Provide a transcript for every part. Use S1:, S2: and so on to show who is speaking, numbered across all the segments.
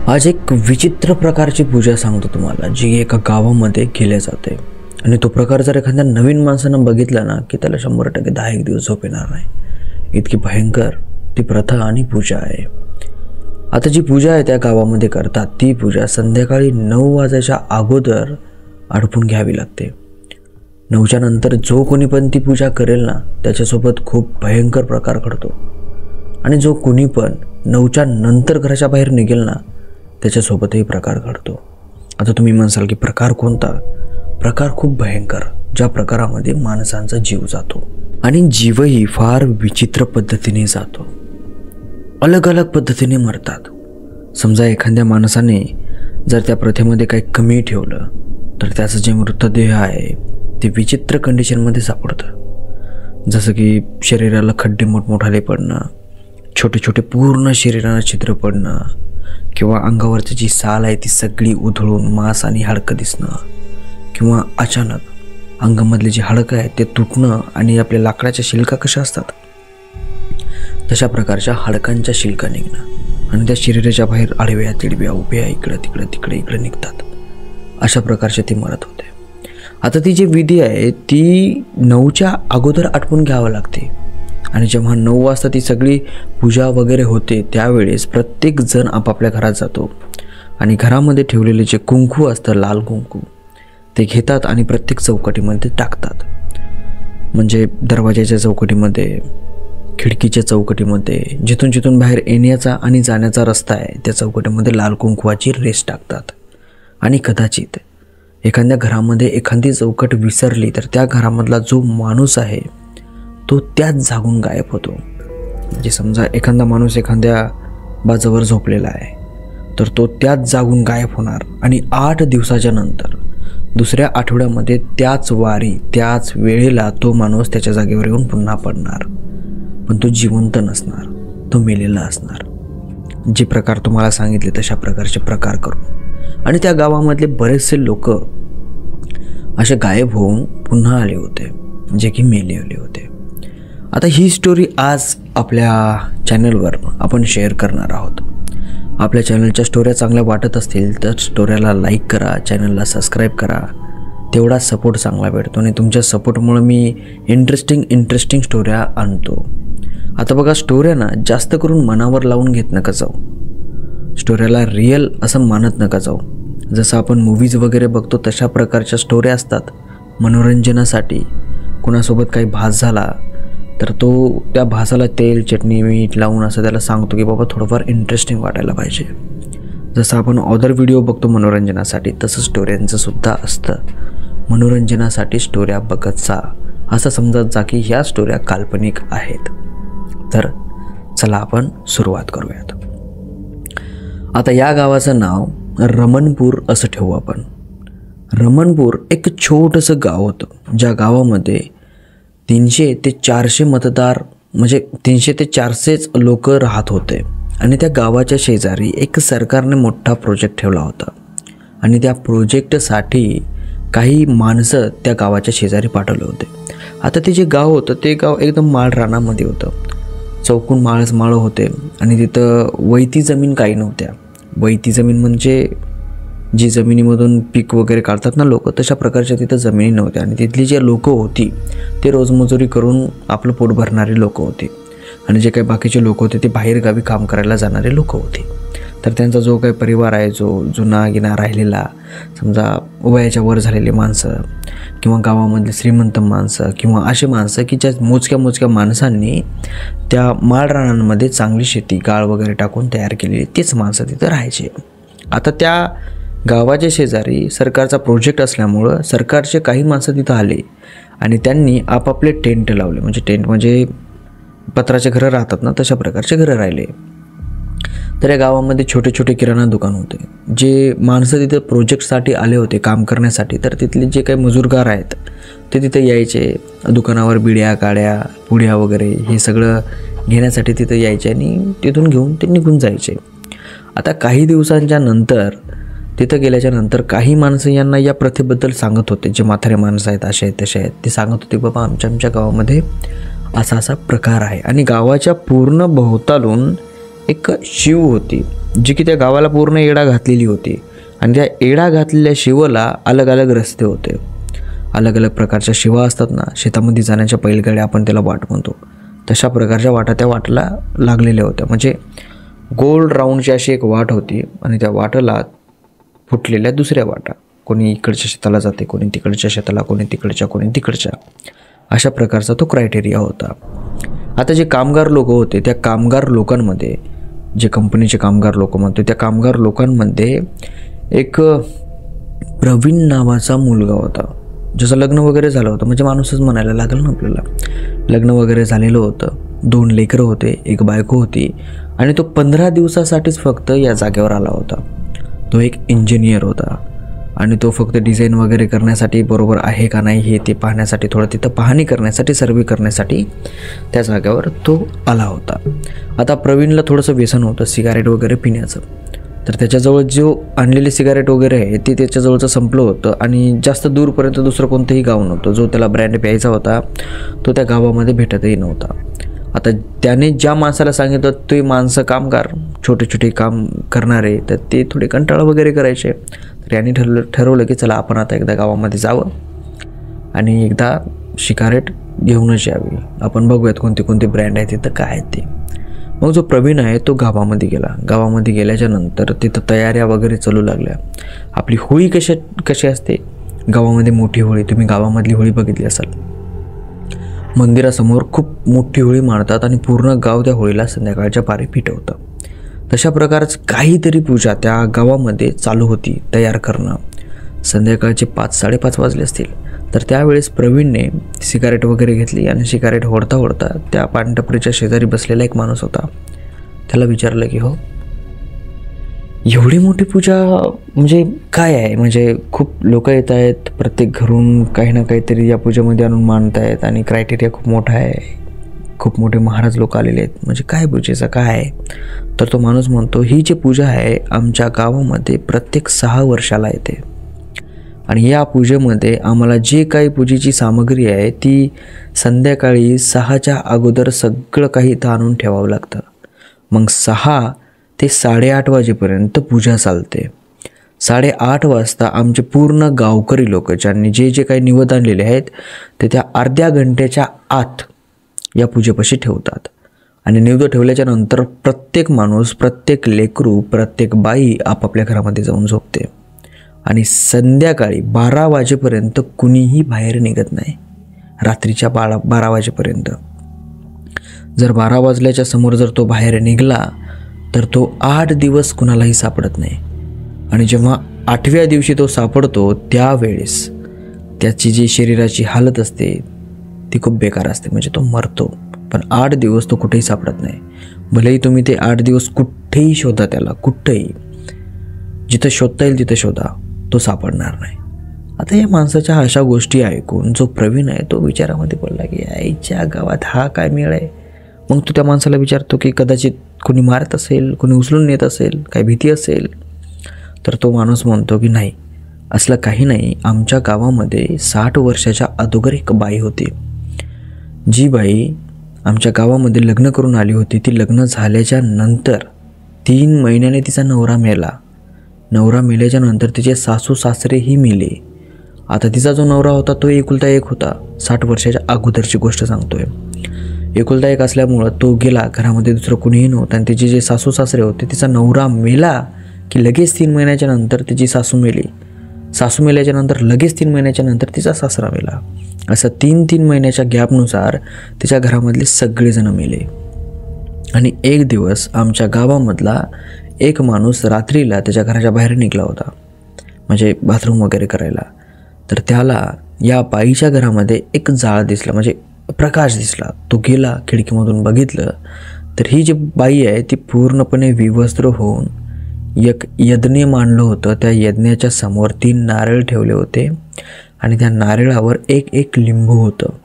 S1: आज एक विचित्र प्रकारची पूजा सांगतो तुम्हाला, जी एका गावामध्ये केली जाते आणि तो प्रकार जर एखाद्या नवीन माणसानं बघितला ना की त्याला 100% 10 दिवस झोप येणार नाही. इतकी भयंकर ती प्रथा आणि पूजा आहे. आता जी पूजा आहे त्या गावामध्ये करतात ती पूजा संध्याकाळी 9 वाजायच्या अगोदर आटपून घ्यावी लागते. 9च्या नंतर जो कोणी पण ती पूजा करेल ना त्याच्यासोबत खूप भयंकर प्रकार घडतो आणि जो कोणी पण 9च्या नंतर घराच्या बाहेर निघेल ना त्याच्यासोबतही प्रकार घडतो. आता तुम्ही म्हणसाल की प्रकार कोणता? प्रकार खूप भयंकर, ज्या प्रकारामध्ये माणसांचा जीव जातो आणि जीवही फार विचित्र पद्धतीने जातो. अलग अलग पद्धतीने मरतात. समजा एखाद्या माणसाने जर त्या प्रथेमध्ये काही कमी ठेवलं तर त्याचं जे मृतदेह आहे ते विचित्र कंडिशनमध्ये सापडतं. जसं की शरीराला खड्डे मोठमोठाले पडणं, छोटे छोटे पूर्ण शरीराला छिद्र पडणं, किंवा अंगावरची जी साल आहे ती सगळी उधळून मांस आणि हाडकं दिसणं, किंवा अचानक अंगामधले जे हाडकं आहेत ते तुटणं आणि आपल्या लाकडाच्या शिलका कशा असतात तशा प्रकारच्या हाडकांच्या शिलका निघणं आणि त्या शरीराच्या बाहेर आडव्या तिडव्या उभ्या इकडं तिकडं तिकडे इकडे निघतात. अशा प्रकारचे ती मरत होते. आता ती जी विधी आहे ती 9च्या अगोदर आटपून घ्यावं लागते आणि जेव्हा 9 वाजता ती सगळी पूजा वगैरे होते त्यावेळेस प्रत्येक जण आपापल्या घरात जातो आणि घरामध्ये ठेवलेले जे कुंकू असतं, लाल कुंकू, ते घेतात आणि प्रत्येक चौकटीमध्ये टाकतात. म्हणजे दरवाजाच्या चौकटीमध्ये, खिडकीच्या चौकटीमध्ये, जिथून जिथून बाहेर येण्याचा आणि जाण्याचा रस्ता आहे त्या चौकटीमध्ये लाल कुंकवाची रेस टाकतात. आणि कदाचित एखाद्या घरामध्ये एखादी चौकट विसरली तर त्या घरामधला जो माणूस आहे तो त्याच जागून गायब होतो. म्हणजे समजा एखादा माणूस एखाद्या बाजावर झोपलेला आहे तर तो त्याच जागून गायब होणार आणि 8 दिवसाच्या नंतर दुसऱ्या आठवड्यामध्ये त्याच वारी त्याच वेळेला तो माणूस त्याच्या जागेवर येऊन पुन्हा पडणार, पण तो जिवंत नसणार, तो मेलेला असणार. जे प्रकार तुम्हाला सांगितले तशा प्रकारचे प्रकार करू आणि त्या गावामधले बरेचसे लोक असे गायब होऊन पुन्हा आले होते, जे की मेलेले होते. आता ही स्टोरी आज आपल्या चॅनलवर आपण शेअर करणार आहोत. आपल्या चॅनलच्या स्टोऱ्या चांगल्या वाटत असतील तर स्टोऱ्याला लाईक करा, चॅनलला सबस्क्राईब करा. तेवढा सपोर्ट चांगला भेटतो आणि तुमच्या सपोर्टमुळे मी इंटरेस्टिंग स्टोऱ्या आणतो. आता बघा, स्टोऱ्या ना जास्त करून मनावर लावून घेत नका जाऊ. स्टोऱ्याला रिअल असं मानत नका जाऊ. जसं आपण मूवीज वगैरे बघतो तशा प्रकारच्या स्टोऱ्या असतात मनोरंजनासाठी. कुणासोबत काही भास झाला तर तो त्या भासाला तेल चटणी मीठ लावून असं त्याला सांगतो की बाबा थोडंफार इंटरेस्टिंग वाटायला पाहिजे. जसं आपण अदर व्हिडिओ बघतो मनोरंजनासाठी तसं स्टोऱ्यांचं सुद्धा असतं. मनोरंजनासाठी स्टोऱ्या बघत जा, असं समजत जा की ह्या स्टोऱ्या काल्पनिक आहेत. तर चला आपण सुरुवात करूयात. आता या गावाचं नाव रमणपूर असं ठेवू आपण. रमणपूर एक छोटंसं गाव होतं, ज्या गावामध्ये 300 ते 400 मतदार, म्हणजे 300 ते 400च लोक राहत होते. आणि त्या गावाच्या शेजारी एक सरकारने मोठा प्रोजेक्ट ठेवला होता आणि त्या प्रोजेक्टसाठी काही माणसं त्या गावाच्या शेजारी पाठवले होते. आता ते जे गाव होतं ते गाव एकदम माळ रानामध्ये होतं. चौकून माळं होते आणि तिथं वैती जमीन काही नव्हत्या. वैती जमीन म्हणजे जी जमिनीमधून पीक वगैरे काढतात ना लोक, तशा प्रकारच्या तिथं जमिनी नव्हत्या. आणि तिथली जे लोकं होती ते रोजमजुरी करून आपलं पोट भरणारे लोक होते आणि जे काही बाकीचे लोक होते ते बाहेरगावी काम करायला जाणारे लोक होते. तर त्यांचा जो काही परिवार आहे, जो जुना गिना राहिलेला, समजा वयाच्या वर झालेली माणसं किंवा गावामधले श्रीमंत माणसं किंवा असे माणसं की ज्या मोजक्या माणसांनी त्या माळ रानांमध्ये चांगली शेती गाळ वगैरे टाकून तयार केलेली तेच माणसं तिथं राहायचे. आता त्या गावाच्या शेजारी सरकारचा प्रोजेक्ट असल्यामुळं सरकारचे काही माणसं तिथं आले आणि त्यांनी आपापले टेंट लावले. म्हणजे टेंट म्हणजे पत्राचे घरं राहतात ना तशा प्रकारचे घरं राहिले. तर या गावामध्ये छोटे छोटे किराणा दुकान होते. जे माणसं तिथं प्रोजेक्टसाठी आले होते काम करण्यासाठी, तर तिथले जे काही मजूरगार आहेत ते तिथे यायचे. दुकानावर बिड्या काड्या पुड्या वगैरे हे सगळं घेण्यासाठी तिथं यायचे आणि तिथून घेऊन ते निघून जायचे. आता काही दिवसांच्या नंतर तिथं गेल्याच्या नंतर काही माणसं यांना या प्रथेबद्दल सांगत होते. जे म्हातारे माणसं आहेत, असे आहेत तसे आहेत, ते सांगत होते बाबा आमच्या गावामध्ये असा प्रकार आहे. आणि गावाच्या पूर्ण भोवतालून एक शिव होती जी की त्या गावाला पूर्ण येडा घातलेली होती. आणि त्या येडा घातलेल्या शिवला अलग अलग रस्ते होते. अलग अलग प्रकारच्या शिवा असतात ना, शेतामध्ये जाण्याच्या बैलगाड्या आपण त्याला वाट म्हणतो, तशा प्रकारच्या वाटा त्या वाटेला लागलेल्या होत्या. म्हणजे गोल राऊंडची अशी एक वाट होती आणि त्या वाटेला फुटलेल्या दुसऱ्या वाटा. कोणी इकडच्या शेताला जाते, कोणी तिकडच्या शेताला, कोणी तिकडच्या, कोणी तिकडच्या, अशा प्रकारचा तो क्रायटेरिया होता. आता जे कामगार लोक होते त्या कामगार लोकांमध्ये, जे कंपनीचे कामगार लोक म्हणतो, त्या कामगार लोकांमध्ये एक प्रवीण नावाचा मुलगा होता, ज्याचं लग्न वगैरे झालं होतं. म्हणजे माणूसच म्हणायला लागलं ना आपल्याला. लग्न वगैरे झालेलं होतं, 2 लेकरं होते, एक बायको होती आणि तो 15 दिवसासाठीच फक्त या जागेवर आला होता. तो एक इंजिनियर होता आणि तो फक्त डिझाईन वगैरे करण्यासाठी, बरोबर आहे का नाही हे ते पाहण्यासाठी, थोडं तिथं पाहणी करण्यासाठी, सर्वे करण्यासाठी त्या जागेवर तो आला होता. आता प्रवीणला थोडंसं व्यसन होतं सिगारेट वगैरे पिण्याचं. तर त्याच्याजवळ जो आणलेले सिगारेट वगैरे आहे ते त्याच्याजवळचं संपलं होतं आणि जास्त दूरपर्यंत दुसरं कोणतंही गाव नव्हतं जो त्याला ब्रँड प्यायचा होता, तो त्या गावामध्ये भेटतही नव्हता. आता त्याने ज्या माणसाला सांगितलं ते माणसं कामगार, छोटे छोटे काम करणारे, तर ते थोडे कंटाळा वगैरे करायचे. तर यांनी ठरवलं की चला आपण आता एकदा गावामध्ये जावं आणि एकदा सिगारेट घेऊनच यावी, आपण बघूयात कोणते कोणते ब्रँड आहेत तिथं काय आहेत ते. मग जो प्रवीण आहे तो गावामध्ये गेला. गावामध्ये गेल्याच्या नंतर तिथं तयाऱ्या वगैरे चालू लागल्या. आपली होळी कशी असते गावामध्ये, मोठी होळी, तुम्ही गावामधली होळी बघितली असाल. मंदिरासमोर खूप मोठी होळी मांडतात आणि पूर्ण गाव त्या होळीला संध्याकाळच्या पारी पेटवतं. तशा प्रकारचं काहीतरी पूजा त्या गावामध्ये चालू होती, तयार करणं. संध्याकाळचे 5-5:30 वाजले असतील. तर त्यावेळेस प्रवीणने सिगारेट वगैरे घेतली आणि सिगारेट ओढता ओढता त्या पानटपरीच्या शेजारी बसलेला एक माणूस होता, त्याला विचारलं की हो, एवढी मोठी पूजा म्हणजे काय आहे? म्हणजे खूप लोक येत आहेत, प्रत्येक घरून काही ना काहीतरी या पूजेमध्ये आणून मांडत आहेत आणि क्रायटेरिया खूप मोठा आहे, खूप मोठे महाराज लोक आलेले आहेत, म्हणजे काय पूजेचं काय आहे? तर तो माणूस म्हणतो, ही जी पूजा आहे आमच्या गावामध्ये प्रत्येक 6 वर्षाला येते आणि या पूजेमध्ये आम्हाला जे काही पूजेची सामग्री आहे ती संध्याकाळी 6च्या अगोदर सगळं काही इथं आणून ठेवावं लागतं. मग 6 ते 8:30 वाजेपर्यंत पूजा चालते. 8:30 वाजता आमचे पूर्ण गावकरी लोक ज्यांनी जे जे काही निवेद आणलेले आहेत ते त्या अर्ध्या घंट्याच्या आत या पूजेपाशी ठेवतात आणि निवेद ठेवल्याच्या नंतर प्रत्येक माणूस, प्रत्येक लेकरू, प्रत्येक बाई आपापल्या घरामध्ये जाऊन झोपते आणि संध्याकाळी 12 वाजेपर्यंत कुणीही बाहेर निघत नाही. रात्रीच्या 12 वाजेपर्यंत जर 12 वाजल्याच्या समोर जर तो बाहेर निघाला तर तो 8 दिवस कुणालाही सापडत नाही आणि जेव्हा 8व्या दिवशी तो सापडतो त्यावेळेस त्याची जी शरीराची हालत असते ती खूप बेकार असते, म्हणजे तो मरतो. पण 8 दिवस तो कुठेही सापडत नाही. भलेही तुम्ही ते 8 दिवस कुठेही शोधा, त्याला कुठेही जिथं शोधता येईल तिथं शोधा, तो सापडणार नाही. आता या माणसाच्या अशा गोष्टी ऐकून जो प्रवीण आहे तो विचारामध्ये पडला की आईच्या गावात हा काय मेळ आहे. मग तो त्या माणसाला विचारतो की कदाचित कोणी मारत असेल, कोणी उचलून नेत असेल, काय भीती असेल. तर तो माणूस म्हणतो की नाही, असलं काही नाही. आमच्या गावामध्ये 60 वर्षाच्या अगोदर एक बाई होती. जी बाई आमच्या गावामध्ये लग्न करून आली होती. ती लग्न झाल्याच्या नंतर 3 महिन्याने तिचा नवरा मेला. नवरा मेल्याच्या नंतर तिचे सासू सासरेही मेले. आता तिचा जो नवरा होता तो एकुलता एक होता. 60 वर्षाच्या अगोदरची गोष्ट सांगतोय. एकुलता एक असल्यामुळं तो गेला, घरामध्ये दुसरं कुणीही नव्हतं आणि तिचे जे सासू सासरे होते, तिचा नवरा मेला की लगेच 3 महिन्याच्या नंतर तिची सासू मेली. सासू मेल्याच्या नंतर लगेच 3 महिन्याच्या नंतर तिचा सासरा मेला. असं 3 महिन्याच्या गॅपनुसार तिच्या घरामधले सगळेजण मेले. आणि एक दिवस आमच्या गावामधला एक माणूस रात्रीला त्याच्या घराच्या बाहेर निघाला होता, म्हणजे बाथरूम वगैरे करायला. तर त्याला या बाईच्या घरामध्ये एक जाळ दिसला, म्हणजे प्रकाश दिसला. तो गेला, खिडकीमधून बघितलं तर ही जी बाई आहे ती पूर्णपणे विवस्त्र होऊन एक यज्ञ मांडलं होतं. त्या यज्ञाच्या समोर 3 नारळ ठेवले होते आणि त्या नारळावर एक लिंबू होतं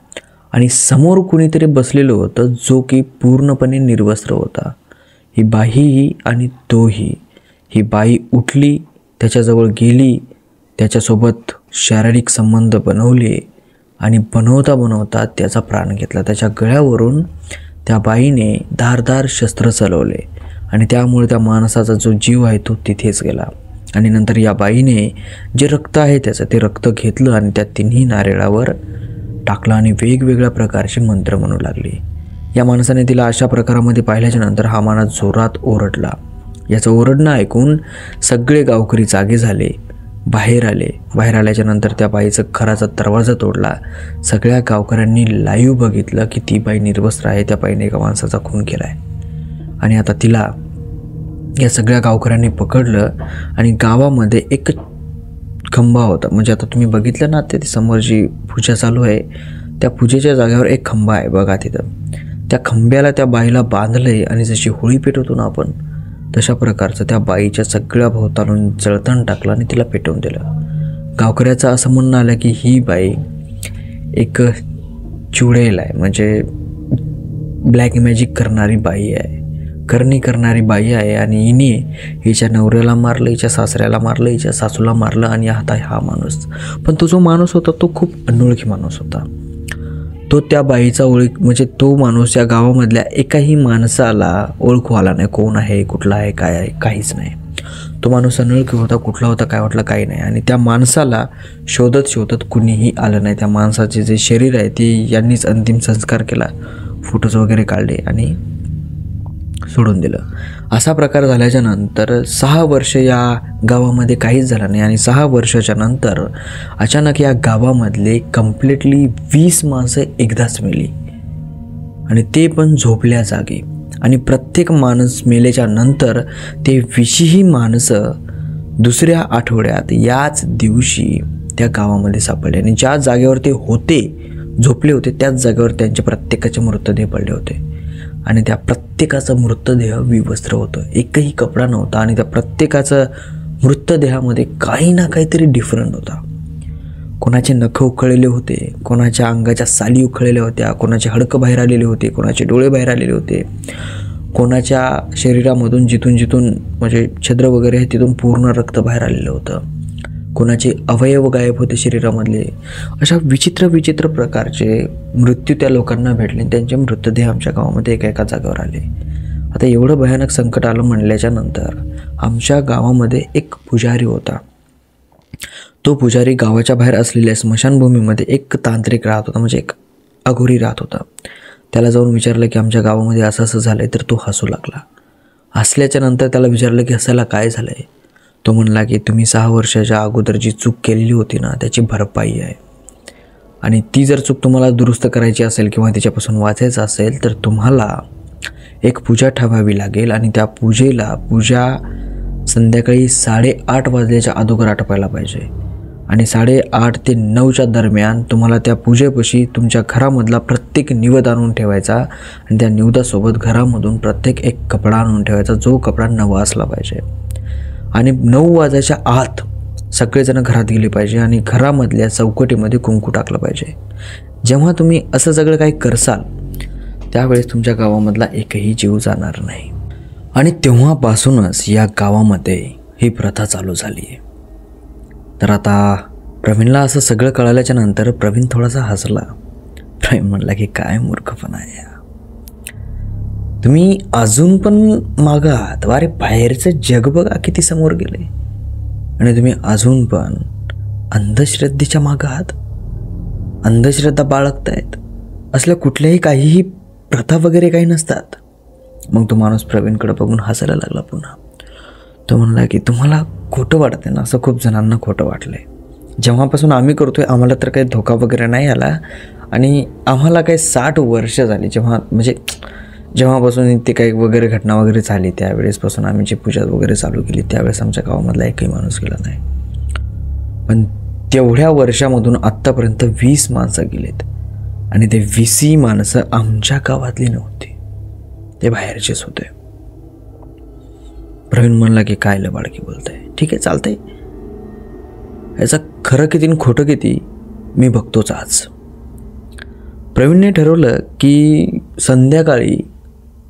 S1: आणि समोर कुणीतरी बसलेलं होतं जो की पूर्णपणे निर्वस्त्र होता. ही बाई आणि तोही. ही बाई उठली, त्याच्याजवळ गेली, त्याच्यासोबत शारीरिक संबंध बनवले आणि बनवता त्याचा प्राण घेतला. त्याच्या गळ्यावरून त्या बाईने धारदार शस्त्र चालवले आणि त्यामुळे त्या माणसाचा जो जीव आहे तो तिथेच गेला. आणि नंतर या बाईने जे रक्त आहे त्याचं ते रक्त घेतलं आणि त्या तिन्ही नारळावर टाकलं आणि वेगवेगळ्या प्रकारचे मंत्र म्हणू लागली. या माणसाने तिला अशा प्रकारामध्ये पाहिल्याच्या नंतर हा माणूस जोरात ओरडला. याचं ओरडणं ऐकून सगळे गावकरी जागे झाले, बाहेर आले. बाहेर आल्याच्या नंतर त्या बाईचं घराचा दरवाजा तोडला. सगळ्या गावकऱ्यांनी लाईव्ह बघितलं की ती बाई निर्वस्त्र आहे, त्या बाईने एका माणसाचा खून केला आहे. आणि आता तिला या सगळ्या गावकऱ्यांनी पकडलं आणि गावामध्ये एक खंबा होता. म्हणजे आता तुम्ही बघितलं ना, ते समोर जी पूजा चालू आहे त्या पूजेच्या जागेवर एक खंबा आहे बघा. तिथं त्या खंब्याला त्या बाईला बांधलंय आणि जशी होळी पेटवतो ना आपण तशा प्रकारचं त्या बाईच्या सगळ्या भोवतालून जळतण टाकलं आणि तिला पेटवून दिलं. गावकऱ्याचं असं म्हणणं आलं की ही बाई एक चुडेल आहे, म्हणजे ब्लॅक मॅजिक करणारी बाई आहे, करणारी बाई आहे. आणि हिने हिच्या नवऱ्याला मारलं, हिच्या सासऱ्याला मारलं, हिच्या सासूला मारलं. आणि आता हा माणूस, पण तो जो माणूस होता तो खूप अनोळखी माणूस होता. तो त्या बाईचा म्हणजे तो माणूस या गावामधल्या एकाही माणसाला ओळखू आला नाही. कोण आहे, कुठला आहे, काय आहे, काहीच नाही. तो माणूस अनोळखी होता, कुठला होता, काय वाटलं, काही नाही. आणि त्या माणसाला शोधत शोधत कुणीही आलं नाही. त्या माणसाचे जे शरीर आहे ते यांनीच अंतिम संस्कार केला, फोटोज वगैरे काढले आणि सोडून दिलं. असा प्रकार झाल्याच्या नंतर 6 वर्ष या गावामध्ये काहीच झालं नाही. आणि 6 वर्षाच्या नंतर अचानक या गावामधले कम्प्लिटली 20 माणसं एकदाच मेली आणि ते पण झोपल्या जागी. आणि प्रत्येक माणूस मेल्याच्या नंतर ते 20ही माणसं दुसऱ्या आठवड्यात याच दिवशी त्या गावामध्ये सापडले. आणि ज्या जागेवर ते होते, झोपले होते, त्याच जागेवर त्यांचे प्रत्येकाचे मृतदेह पडले होते. आणि त्या प्रत्येकाचं मृतदेह विवस्त्र होतं, एकही कपडा नव्हता. आणि त्या प्रत्येकाचं मृतदेहामध्ये काही ना काहीतरी डिफरंट होता. कोणाचे नख उखळलेले होते, कोणाच्या अंगाच्या साली उखळलेल्या होत्या, कोणाचे हाडकं बाहेर आलेले होते, कोणाचे डोळे बाहेर आलेले होते, कोणाच्या शरीरामधून जिथून म्हणजे छिद्र वगैरे आहे तिथून पूर्ण रक्त बाहेर आलेलं होतं, कोणाचे अवयव गायब होते शरीरामधले. अशा विचित्र प्रकारचे मृत्यू त्या लोकांना भेटले. त्यांचे मृतदेह आमच्या गावामध्ये एका जागेवर आले. आता एवढं भयानक संकट आलं म्हणल्याच्या नंतर आमच्या गावामध्ये एक पुजारी होता. तो पुजारी गावाच्या बाहेर असलेल्या स्मशानभूमीमध्ये एक तांत्रिक राहत होता, म्हणजे एक अघोरी राहत होता. त्याला जाऊन विचारलं की आमच्या गावामध्ये असं असं झालं आहे. तर तो हसू लागला. हसल्याच्या नंतर त्याला विचारलं की हसायला काय झालं आहे. तो म्हणला की तुम्ही 6 वर्षाच्या अगोदर जी चूक केलेली होती ना त्याची भरपाई आहे. आणि ती जर चूक तुम्हाला दुरुस्त करायची असेल किंवा तिच्यापासून वाचायचं असेल तर तुम्हाला एक पूजा ठेवावी लागेल. आणि त्या पूजा संध्याकाळी 8:30 वाजल्याच्या अगोदर आटपायला पाहिजे. आणि 8:30 ते 9च्या दरम्यान तुम्हाला त्या पूजेपाशी तुमच्या घरामधला प्रत्येक निवद आणून ठेवायचा. आणि त्या निवदासोबत घरामधून प्रत्येक एक कपडा आणून ठेवायचा, जो कपडा नवा असला पाहिजे. आणि 9 वाजायच्या आत सगळेजण घरात गेले पाहिजे आणि घरामधल्या चौकटीमध्ये कुंकू टाकलं पाहिजे. जेव्हा तुम्ही असं सगळं काही करसाल त्यावेळेस तुमच्या गावामधला एकही जीव जाणार नाही. आणि तेव्हापासूनच या गावामध्ये ही प्रथा चालू झाली आहे. तर आता प्रवीणला असं सगळं कळाल्याच्या नंतर प्रवीण थोडासा हसला. प्रवीण म्हणला की काय मूर्खपणा आहे, तुम्ही अजून पण मागं आहात. अरे बाहेरचं जग बघा किती समोर गेले आणि तुम्ही अजून पण अंधश्रद्धेच्या मागं आहात, अंधश्रद्धा बाळगतायत. असल्या कुठल्याही काहीही प्रथा वगैरे काही नसतात. मग तो माणूस प्रवीणकडे बघून हसायला लागला पुन्हा. तो म्हणला की तुम्हाला खोटं वाटते ना. असं खूप जणांना खोटं वाटलंय. जेव्हापासून आम्ही करतोय आम्हाला तर काही धोका वगैरे नाही आला. आणि आम्हाला काही 60 वर्ष झाली जेव्हापासून ते काही वगैरे घटना वगैरे झाली त्यावेळेसपासून आम्ही जी पूजा वगैरे चालू केली त्यावेळेस आमच्या गावामधला एकही माणूस गेला नाही. पण तेवढ्या वर्षामधून आत्तापर्यंत 20 माणसं गेलेत. आणि ते 20ही माणसं आमच्या गावातली नव्हती, ते बाहेरचेच होते. प्रवीण म्हणला की काय लबाडकी बोलतंय. ठीक आहे, चालतंय. याचं खरं किती आणि खोटं किती मी बघतोच आज. प्रवीणने ठरवलं की संध्याकाळी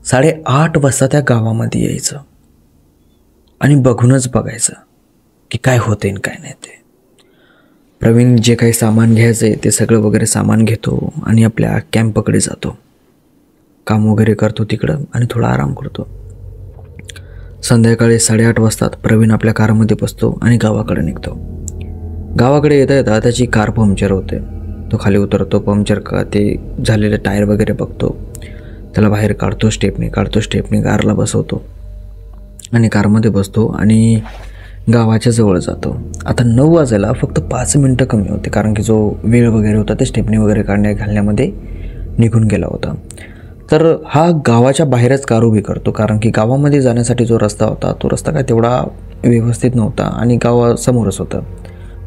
S1: 8:30 वाजता त्या गावामध्ये यायचं आणि बघूनच बघायचं की काय होते आणि काय नाही ते. प्रवीण जे काही सामान घ्यायचं आहे ते सगळं वगैरे सामान घेतो आणि आपल्या कॅम्पकडे जातो. काम वगैरे करतो तिकडं आणि थोडा आराम करतो. संध्याकाळी 8:30 वाजतात प्रवीण आपल्या कारमध्ये बसतो आणि गावाकडे निघतो. गावाकडे येता येता त्याची कार पंक्चर होते. तो खाली उतरतो, पंक्चर का ते झालेले टायर वगैरे बघतो, त्याला बाहेर काढतो, स्टेपनी कारला बसवतो आणि कारमध्ये बसतो आणि गावाच्या जवळ जातो. आता 9 वाजायला फक्त 5 मिनटं कमी होते, कारण की जो वेळ वगैरे होता ते स्टेपनी वगैरे घालण्यामध्ये निघून गेला होता. तर हा गावाच्या बाहेरच कार उभी करतो, कारण की गावामध्ये जाण्यासाठी जो रस्ता होता तो रस्ता काय तेवढा व्यवस्थित नव्हता आणि गावासमोरच होतं.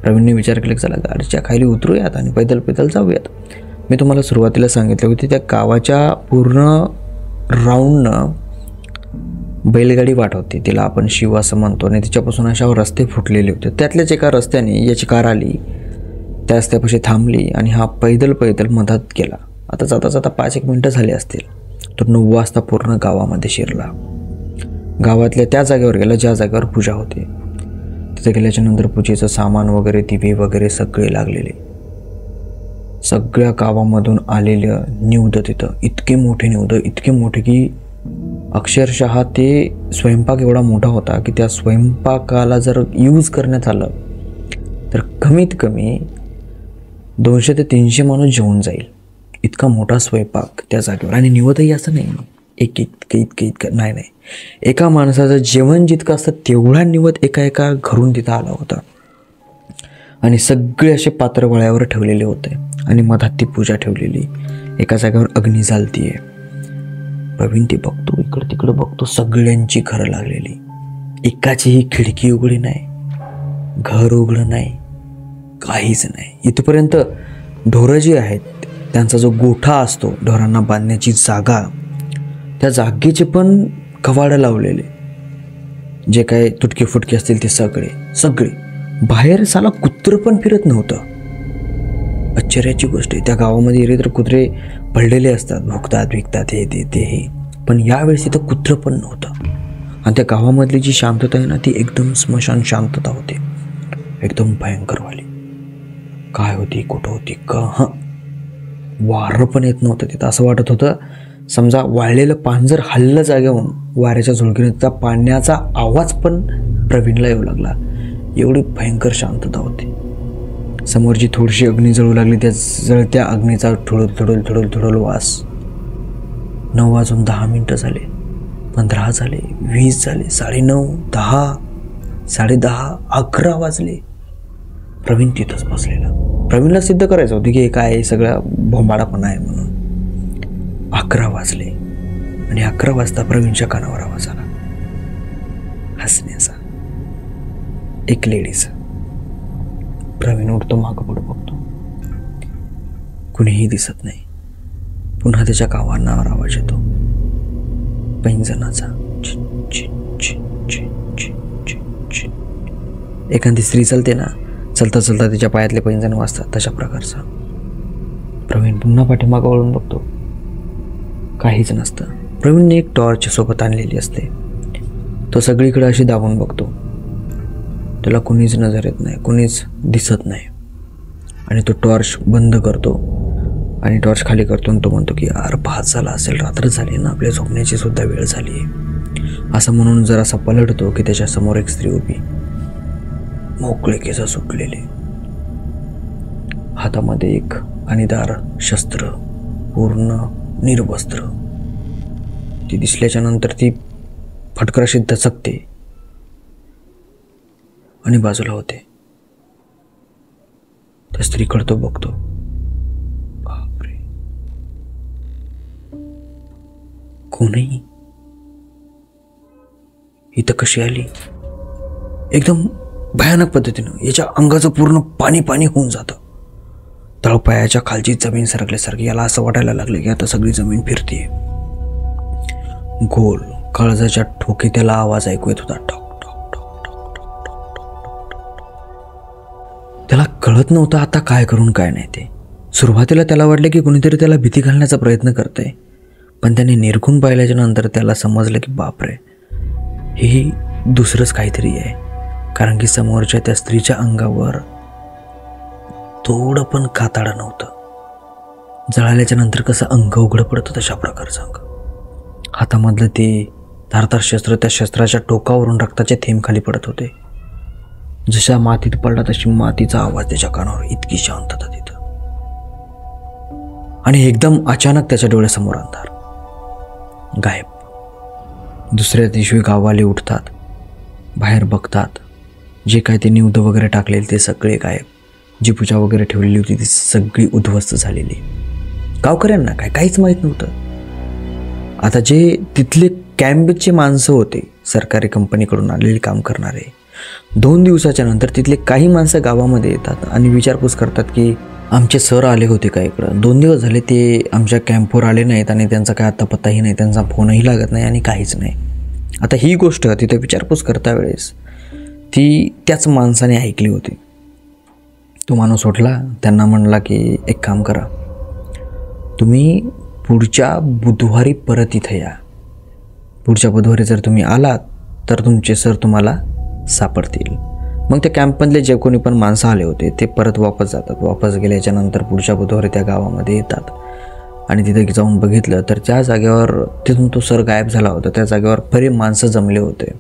S1: प्रवीणने विचार केला की चला गाडीच्या खाली उतरूयात आणि पैदल जाऊयात. मी तुम्हाला सुरुवातीला सांगितलं होती त्या गावाच्या पूर्ण राऊंडनं बैलगाडी वाट होती, तिला आपण शिव असं म्हणतो, आणि तिच्यापासून अशा रस्ते फुटलेले होते. त्यातल्याच एका रस्त्याने याची कार आली, त्या रस्त्यापाशी थांबली आणि हा पैदल मधात गेला. आता जाता 5-1 मिनटं झाली असतील. तो 9 वाजता पूर्ण गावामध्ये शिरला. गावातल्या त्या जागेवर गेला ज्या जागेवर पूजा होती. तिथे गेल्याच्या नंतर पूजेचं सामान वगैरे, दिवे वगैरे सगळे लागलेले. सगळ्या गावामधून आलेलं निवद तिथं, इतके मोठे की अक्षरशः ते स्वयंपाक एवढा मोठा होता की त्या स्वयंपाकाला जर यूज करण्यात आलं तर कमीत कमी 200 ते 300 माणूस जेवून जाईल. इतका मोठा स्वयंपाक त्या जागेवर. आणि निवदही असं नाही इतकं नाही, एका माणसाचं जेवण जितकं असतं तेवढा निवद एका घरून तिथं आला होता. आणि सगळे असे पात्र वळ्यावर ठेवलेले होते आणि मधात ती पूजा ठेवलेली. एका जागेवर अग्नी चालतीये. प्रवीण ते बघतो, इकडं तिकडं बघतो, सगळ्यांची घरं लागलेली, एकाचीही खिडकी उघडी नाही, घर उघडं नाही, काहीच नाही. इथपर्यंत ढोरं जी आहेत त्यांचा जो गोठा असतो, ढोरांना बांधण्याची जागा, त्या जागेचे पण कवाडं लावलेले, जे काय तुटके फुटके असतील ते सगळे. बाहेर साला कुत्रं पण फिरत नव्हतं. आश्चर्याची गोष्ट आहे, त्या गावामध्ये गेले तर कुत्रे पडलेले असतात, भुकतात विकतात, हे पण यावेळेस तिथं कुत्रं पण नव्हतं. आणि त्या गावामधली जी शांतता आहे ना, ती एकदम स्मशान शांतता होती, एकदम भयंकरवाली. काय होती, कुठं होती वारं पण येत नव्हतं तिथं. असं वाटत होतं समजा वाळलेलं पान जर हल्लं जागेहून वाऱ्याच्या झुळकीने, त्या पाण्याचा आवाज पण प्रवीणला येऊ लागला. एवढी भयंकर शांतता होती. समोर जी थोडीशी अग्नी जळू लागली, त्या जळत्या अग्नीचा थोडल वास. 9 वाजून 10 मिनटं झाले, 15 झाले, 20 झाले, 9:30, 10, 10:30, 11 वाजले. प्रवीण तिथंच बसलेला. प्रवीणला सिद्ध करायचं होतं की हे काय सगळा भोंबाडापणा आहे म्हणून. 11 वाजले आणि 11 वाजता प्रवीणच्या कानावर आवाज आला, हसण्याचा, एक लेडीज. प्रवीण उठतो, मागं पुढं बघतो, कुणीही दिसत नाही. पुन्हा त्याच्या कानावर आवाज येतो, पैंजणाचा. एखादी स्त्री चालते ना, चलता तिच्या पायातले पैंजण वाजतात, तशा प्रकारचा. प्रवीण पुन्हा पाठीमागं वळून बघतो, काहीच नसतं. प्रवीणने एक टॉर्च सोबत आणलेली असते, तो सगळीकडे अशी दाबून बघतो. त्याला कुणीच नजर येत नाही, कुणीच दिसत नाही. आणि तो टॉर्च बंद करतो आणि टॉर्च खाली करतो आणि तो म्हणतो की यार 5 झाला असेल, रात्र झाली ना, आपल्या झोपण्याची सुद्धा वेळ झाली आहे. असं म्हणून जरासा पलटतो की त्याच्या समोर एक स्त्री उभी, मोकळे केस सुटलेले, हातामध्ये एक अणीदार शस्त्र, पूर्ण निर्वस्त्र. ती दिसल्याच्या नंतर ती फटकराशी दचकते आणि बाजूला होते. त्या स्त्रीकडे तो बघतो, बापरे, कोणही इथं कशी आली? एकदम भयानक पद्धतीनं याच्या अंगाचं पूर्ण पाणी होऊन जातं. तळपायाच्या खालची जमीन सरकल्यासारखी. याला असं वाटायला लागलं की आता सगळी जमीन फिरतीये. गोल काळजाच्या ठोके त्याला आवाज ऐकू येत होता, ठोक ठोक ठोक ठोक ठोक ठोक. त्याला कळत नव्हतं आता काय करून काय नाही ते. सुरुवातीला त्याला वाटलं की कुणीतरी त्याला भीती घालण्याचा प्रयत्न करतंय, पण त्याने निरखून पाहिल्याच्या नंतर त्याला समजलं की बापरे, हे दुसरंच काहीतरी आहे. कारण की समोरच्या त्या स्त्रीच्या अंगावर थोडं पण कातडं नव्हतं. जळाल्याच्या नंतर कसं अंग उघडं पडतं तशा प्रकारचं अंग. हातामधलं ते धारदार शस्त्र, त्या शस्त्राच्या टोकावरून रक्ताचे थेंब खाली पडत होते. जशा मातीत पडला तशी मातीचा आवाज त्याच्या कानावर. इतकी शांतता तिथं. आणि एकदम अचानक त्याच्या डोळ्यासमोर अंधार, गायब. दुसऱ्या दिवशी गाववाले उठतात, बाहेर बघतात. जे काय ते निवद वगैरे टाकलेले ते सगळे गायब. जी पूजा वगैरे ठेवलेली होती ती सगळी उद्ध्वस्त झालेली. गावकऱ्यांना काहीच माहीत नव्हतं. आता जे तिथले कॅम्पचे माणसं होते, सरकारी कंपनीकडून आलेले काम करणारे, 2 दिवसाच्या नंतर तिथले काही माणसं गावामध्ये येतात आणि विचारपूस करतात की आमचे सर आले होते का इकडं. 2 दिवस झाले ते आमच्या कॅम्पवर आले नाहीत आणि त्यांचा काय आता पत्ताही नाही, त्यांचा फोनही लागत नाही आणि काहीच नाही. आता ही गोष्ट तिथे विचारपूस करता वेळेस ती त्याच माणसाने ऐकली होती. तो माणूस उठला, त्यांना म्हणला की एक काम करा, तुम्ही पुढच्या बुधवारी परत इथं या. पुढच्या बुधवारी जर तुम्ही आलात तर तुमचे सर तुम्हाला सापडतील. मग त्या कॅम्पमधले जे कोणी पण माणसं आले होते ते परत वापस जातात. वापस गेल्याच्या नंतर पुढच्या बुधवारी त्या गावामध्ये येतात आणि तिथे जाऊन बघितलं तर त्या जागेवर तिथून तो सर गायब झाला होता. त्या जागेवर बरे माणसं जमले होते.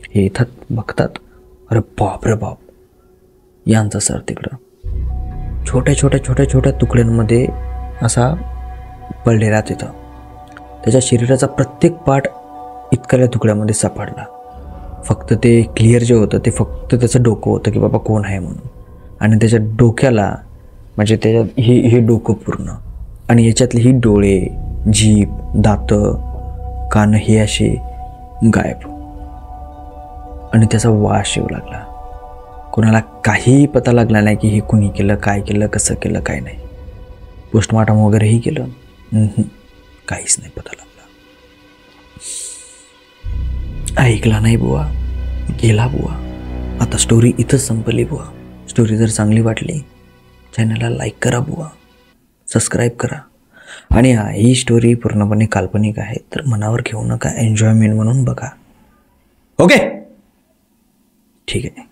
S1: हे येतात, बघतात, अरे बाप रे बाप, यांचा सर तिकडं छोट्या छोट्या छोट्या छोट्या तुकड्यांमध्ये असा पडलेला तिथं. त्याच्या शरीराचा प्रत्येक पार्ट इतक्या तुकड्यामध्ये सापडला. फक्त ते क्लिअर जे होतं ते फक्त त्याचं डोकं होतं की बाबा कोण आहे म्हणून. आणि त्याच्या डोक्याला म्हणजे त्याच्यात हे डोकं पूर्ण आणि याच्यातले ही डोळे, जीभ, दातं, कान हे असे गायब. आणि त्याचा वास येऊ लागला. कोणाला काहीही पता लागला नाही की हे कुणी केलं, काय केलं, कसं केलं, काय नाही. पोस्टमॉर्टम वगैरेही केलं, काहीच नाही पता लागला. ऐकला नाही बुवा, गेला बुवा. आता स्टोरी इथंच संपली बुवा. स्टोरी जर चांगली वाटली चॅनलला लाईक करा बुवा, सबस्क्राईब करा. आणि ही स्टोरी पूर्णपणे काल्पनिक आहे तर मनावर घेऊ नका, एन्जॉयमेंट म्हणून बघा. ओके, ठीक आहे.